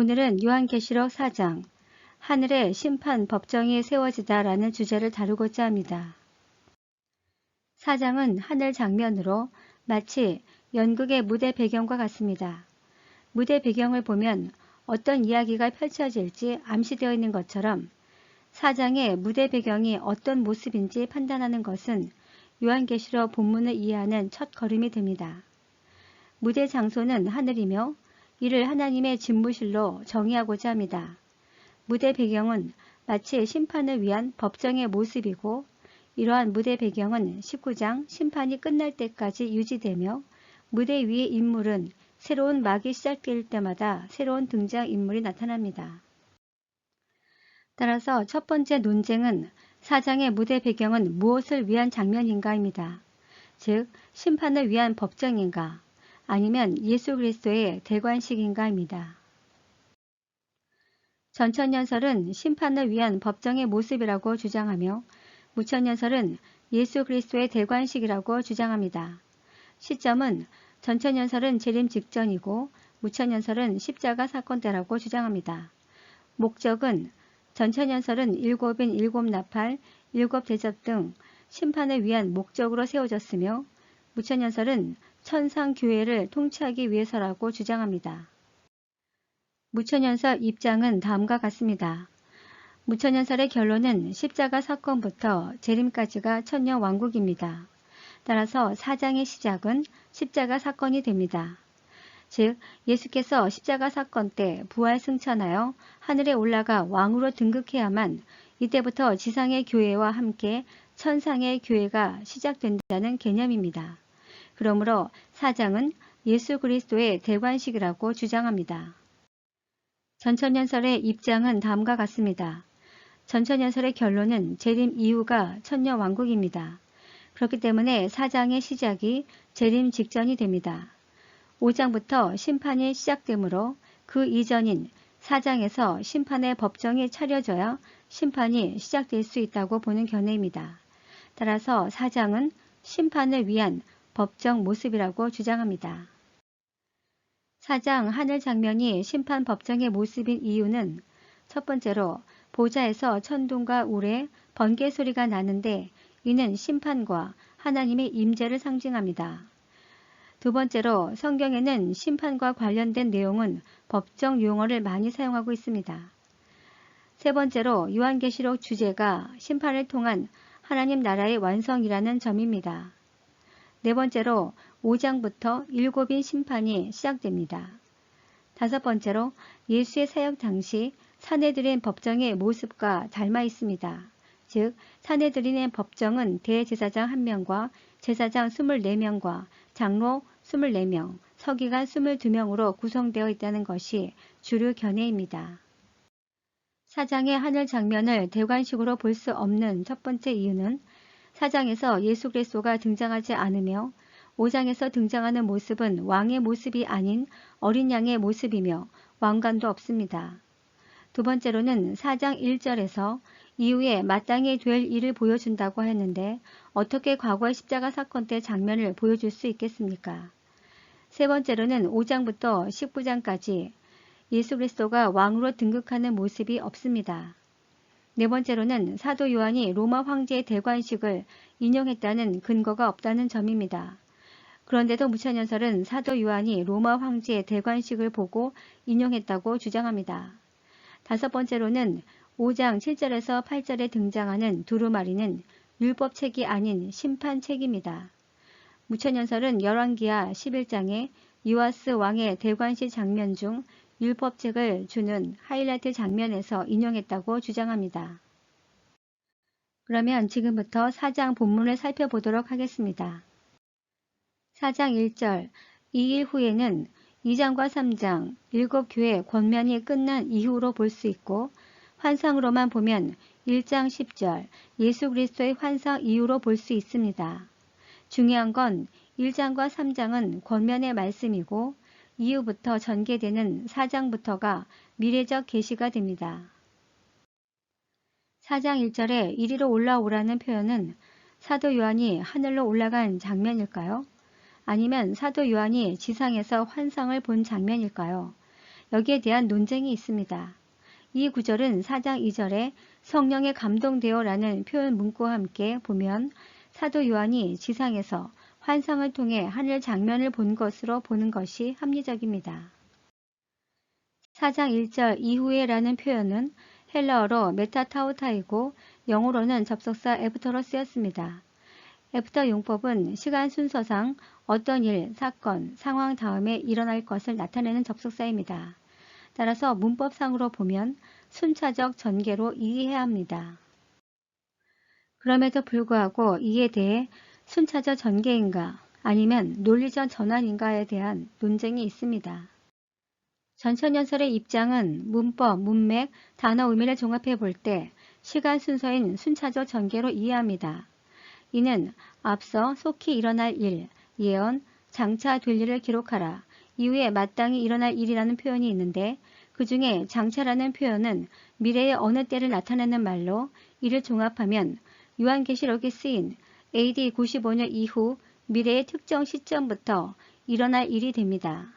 오늘은 요한계시록 4장 하늘의 심판 법정이 세워지다라는 주제를 다루고자 합니다. 4장은 하늘 장면으로 마치 연극의 무대 배경과 같습니다. 무대 배경을 보면 어떤 이야기가 펼쳐질지 암시되어 있는 것처럼 4장의 무대 배경이 어떤 모습인지 판단하는 것은 요한계시록 본문을 이해하는 첫 걸음이 됩니다. 무대 장소는 하늘이며 이를 하나님의 집무실로 정의하고자 합니다. 무대 배경은 마치 심판을 위한 법정의 모습이고 이러한 무대 배경은 19장 심판이 끝날 때까지 유지되며 무대 위의 인물은 새로운 막이 시작될 때마다 새로운 등장인물이 나타납니다. 따라서 첫 번째 논쟁은 4장의 무대 배경은 무엇을 위한 장면인가입니다. 즉 심판을 위한 법정인가 아니면 예수 그리스도의 대관식인가입니다. 전천연설은 심판을 위한 법정의 모습이라고 주장하며 무천연설은 예수 그리스도의 대관식이라고 주장합니다. 시점은 전천연설은 재림 직전이고 무천연설은 십자가 사건 때라고 주장합니다. 목적은 전천연설은 일곱인 일곱 나팔, 일곱 대접 등 심판을 위한 목적으로 세워졌으며 무천연설은 천상교회를 통치하기 위해서라고 주장합니다. 무천연설 입장은 다음과 같습니다. 무천연설의 결론은 십자가 사건부터 재림까지가 천년왕국입니다. 따라서 4장의 시작은 십자가 사건이 됩니다. 즉 예수께서 십자가 사건 때 부활 승천하여 하늘에 올라가 왕으로 등극해야만 이때부터 지상의 교회와 함께 천상의 교회가 시작된다는 개념입니다. 그러므로 4장은 예수 그리스도의 대관식이라고 주장합니다. 전천연설의 입장은 다음과 같습니다. 전천연설의 결론은 재림 이후가 천년왕국입니다. 그렇기 때문에 4장의 시작이 재림 직전이 됩니다. 5장부터 심판이 시작되므로 그 이전인 4장에서 심판의 법정이 차려져야 심판이 시작될 수 있다고 보는 견해입니다. 따라서 4장은 심판을 위한 법정 모습이라고 주장합니다. 4장 하늘 장면이 심판 법정의 모습인 이유는 첫 번째로 보좌에서 천둥과 우레, 번개 소리가 나는데 이는 심판과 하나님의 임재를 상징합니다. 두 번째로 성경에는 심판과 관련된 내용은 법정 용어를 많이 사용하고 있습니다. 세 번째로 요한계시록 주제가 심판을 통한 하나님 나라의 완성이라는 점입니다. 네 번째로 5장부터 일곱인 심판이 시작됩니다. 다섯 번째로 예수의 사역 당시 사내들인 법정의 모습과 닮아 있습니다. 즉 사내들인의 법정은 대제사장 1명과 제사장 24명과 장로 24명, 서기관 22명으로 구성되어 있다는 것이 주류 견해입니다. 4장의 하늘 장면을 대관식으로 볼 수 없는 첫 번째 이유는 4장에서 예수 그리스도가 등장하지 않으며 5장에서 등장하는 모습은 왕의 모습이 아닌 어린 양의 모습이며 왕관도 없습니다. 두 번째로는 4장 1절에서 이후에 마땅히 될 일을 보여준다고 했는데 어떻게 과거의 십자가 사건 때 장면을 보여줄 수 있겠습니까? 세 번째로는 5장부터 19장까지 예수 그리스도가 왕으로 등극하는 모습이 없습니다. 네 번째로는 사도 요한이 로마 황제의 대관식을 인용했다는 근거가 없다는 점입니다. 그런데도 무천연설은 사도 요한이 로마 황제의 대관식을 보고 인용했다고 주장합니다. 다섯 번째로는 5장 7절에서 8절에 등장하는 두루마리는 율법책이 아닌 심판책입니다. 무천연설은 열왕기하 11장에 요아스 왕의 대관식 장면 중 율법책을 주는 하이라이트 장면에서 인용했다고 주장합니다. 그러면 지금부터 4장 본문을 살펴보도록 하겠습니다. 4장 1절 이 일 후에는 2장과 3장 7교회 권면이 끝난 이후로 볼 수 있고 환상으로만 보면 1장 10절 예수 그리스도의 환상 이후로 볼 수 있습니다. 중요한 건 1장과 3장은 권면의 말씀이고 이후부터 전개되는 4장부터가 미래적 계시가 됩니다. 4장 1절에 이리로 올라오라는 표현은 사도 요한이 하늘로 올라간 장면일까요? 아니면 사도 요한이 지상에서 환상을 본 장면일까요? 여기에 대한 논쟁이 있습니다. 이 구절은 4장 2절에 성령에 감동되어 라는 표현 문구와 함께 보면 사도 요한이 지상에서 환상을 통해 하늘 장면을 본 것으로 보는 것이 합리적입니다. 4장 1절 이후에 라는 표현은 헬라어로 메타타우타이고 영어로는 접속사 애프터로 쓰였습니다. 애프터 용법은 시간 순서상 어떤 일, 사건, 상황 다음에 일어날 것을 나타내는 접속사입니다. 따라서 문법상으로 보면 순차적 전개로 이해해야 합니다. 그럼에도 불구하고 이에 대해 순차적 전개인가 아니면 논리적 전환인가에 대한 논쟁이 있습니다. 전천연설의 입장은 문법, 문맥, 단어 의미를 종합해 볼 때 시간 순서인 순차적 전개로 이해합니다. 이는 앞서 속히 일어날 일, 예언, 장차 될 일을 기록하라, 이후에 마땅히 일어날 일이라는 표현이 있는데 그 중에 장차라는 표현은 미래의 어느 때를 나타내는 말로 이를 종합하면 요한계시록에 쓰인 AD 95년 이후 미래의 특정 시점부터 일어날 일이 됩니다.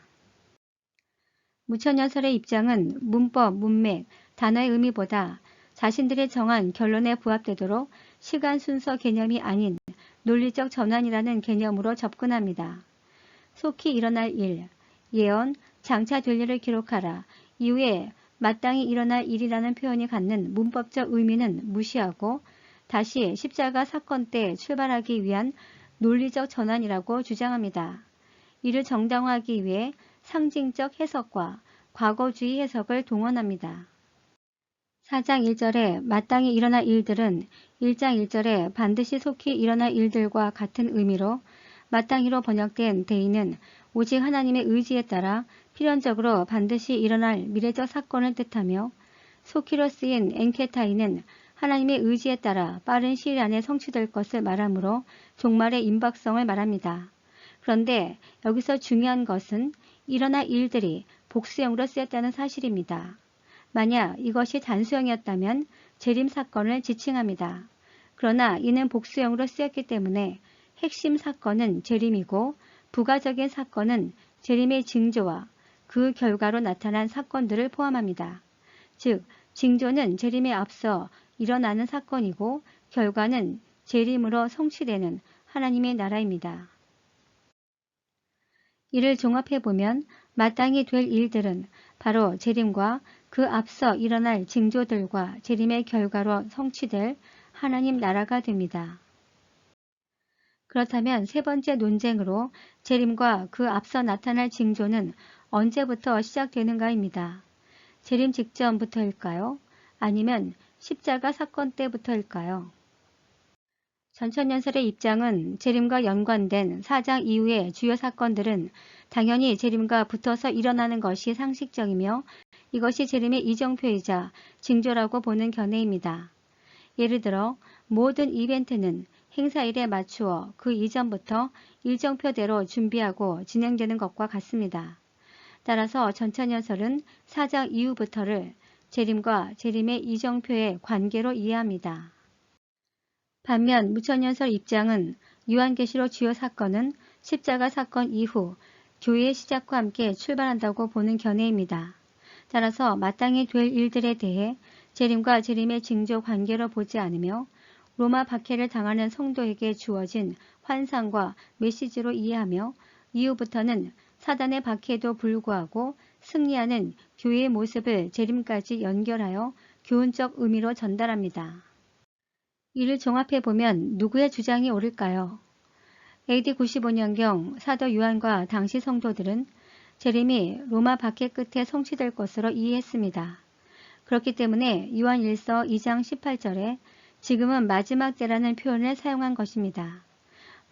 무천연설의 입장은 문법, 문맥, 단어의 의미보다 자신들의 정한 결론에 부합되도록 시간 순서 개념이 아닌 논리적 전환이라는 개념으로 접근합니다. 속히 일어날 일, 예언, 장차 될 일을 기록하라, 이후에 마땅히 일어날 일이라는 표현이 갖는 문법적 의미는 무시하고 다시 십자가 사건 때 출발하기 위한 논리적 전환이라고 주장합니다. 이를 정당화하기 위해 상징적 해석과 과거주의 해석을 동원합니다. 4장 1절에 마땅히 일어날 일들은 1장 1절에 반드시 속히 일어날 일들과 같은 의미로 마땅히로 번역된 대의는 오직 하나님의 의지에 따라 필연적으로 반드시 일어날 미래적 사건을 뜻하며 속히로 쓰인 엔케타이는 하나님의 의지에 따라 빠른 시일 안에 성취될 것을 말하므로 종말의 임박성을 말합니다. 그런데 여기서 중요한 것은 일어날 일들이 복수형으로 쓰였다는 사실입니다. 만약 이것이 단수형이었다면 재림 사건을 지칭합니다. 그러나 이는 복수형으로 쓰였기 때문에 핵심 사건은 재림이고 부가적인 사건은 재림의 징조와 그 결과로 나타난 사건들을 포함합니다. 즉, 징조는 재림에 앞서 일어나는 사건이고 결과는 재림으로 성취되는 하나님의 나라입니다. 이를 종합해보면 마땅히 될 일들은 바로 재림과 그 앞서 일어날 징조들과 재림의 결과로 성취될 하나님 나라가 됩니다. 그렇다면 세 번째 논쟁으로 재림과 그 앞서 나타날 징조는 언제부터 시작되는가입니다. 재림 직전부터일까요? 아니면 십자가 사건 때부터일까요? 전천연설의 입장은 재림과 연관된 4장 이후의 주요 사건들은 당연히 재림과 붙어서 일어나는 것이 상식적이며 이것이 재림의 이정표이자 징조라고 보는 견해입니다. 예를 들어 모든 이벤트는 행사일에 맞추어 그 이전부터 일정표대로 준비하고 진행되는 것과 같습니다. 따라서 전천연설은 4장 이후부터를 재림과 재림의 이정표의 관계로 이해합니다. 반면 무천연설 입장은 요한계시록 주요 사건은 십자가 사건 이후 교회의 시작과 함께 출발한다고 보는 견해입니다. 따라서 마땅히 될 일들에 대해 재림과 재림의 징조 관계로 보지 않으며 로마 박해를 당하는 성도에게 주어진 환상과 메시지로 이해하며 이후부터는 사단의 박해에도 불구하고 승리하는 교회의 모습을 재림까지 연결하여 교훈적 의미로 전달합니다. 이를 종합해보면 누구의 주장이 옳을까요? AD 95년경 사도 요한과 당시 성도들은 재림이 로마 박해 끝에 성취될 것으로 이해했습니다. 그렇기 때문에 요한 1서 2장 18절에 지금은 마지막 때라는 표현을 사용한 것입니다.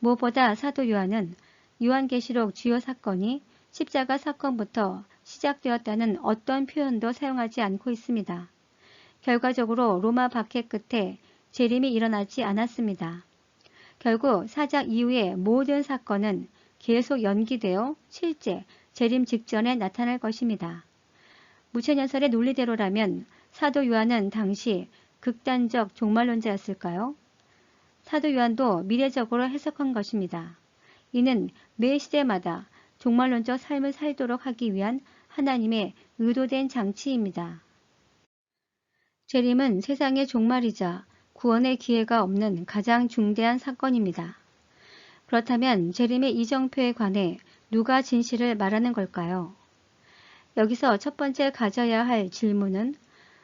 무엇보다 사도 요한은 요한계시록 주요 사건이 십자가 사건부터 시작되었다는 어떤 표현도 사용하지 않고 있습니다. 결과적으로 로마 박해 끝에 재림이 일어나지 않았습니다. 결국 4장 이후의 모든 사건은 계속 연기되어 실제 재림 직전에 나타날 것입니다. 무천연설의 논리대로라면 사도 요한은 당시 극단적 종말론자였을까요? 사도 요한도 미래적으로 해석한 것입니다. 이는 매 시대마다 종말론적 삶을 살도록 하기 위한 하나님의 의도된 장치입니다. 재림은 세상의 종말이자 구원의 기회가 없는 가장 중대한 사건입니다. 그렇다면 재림의 이정표에 관해 누가 진실을 말하는 걸까요? 여기서 첫 번째 가져야 할 질문은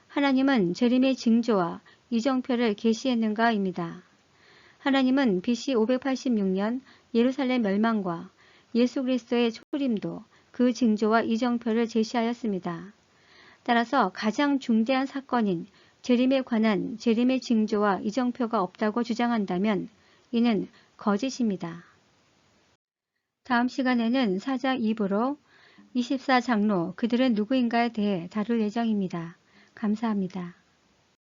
하나님은 재림의 징조와 이정표를 계시했는가입니다. 하나님은 BC 586년 예루살렘 멸망과 예수 그리스도의 초림도 그 징조와 이정표를 제시하였습니다. 따라서 가장 중대한 사건인 재림에 관한 재림의 징조와 이정표가 없다고 주장한다면 이는 거짓입니다. 다음 시간에는 4장 2부로 24장로 그들은 누구인가에 대해 다룰 예정입니다. 감사합니다.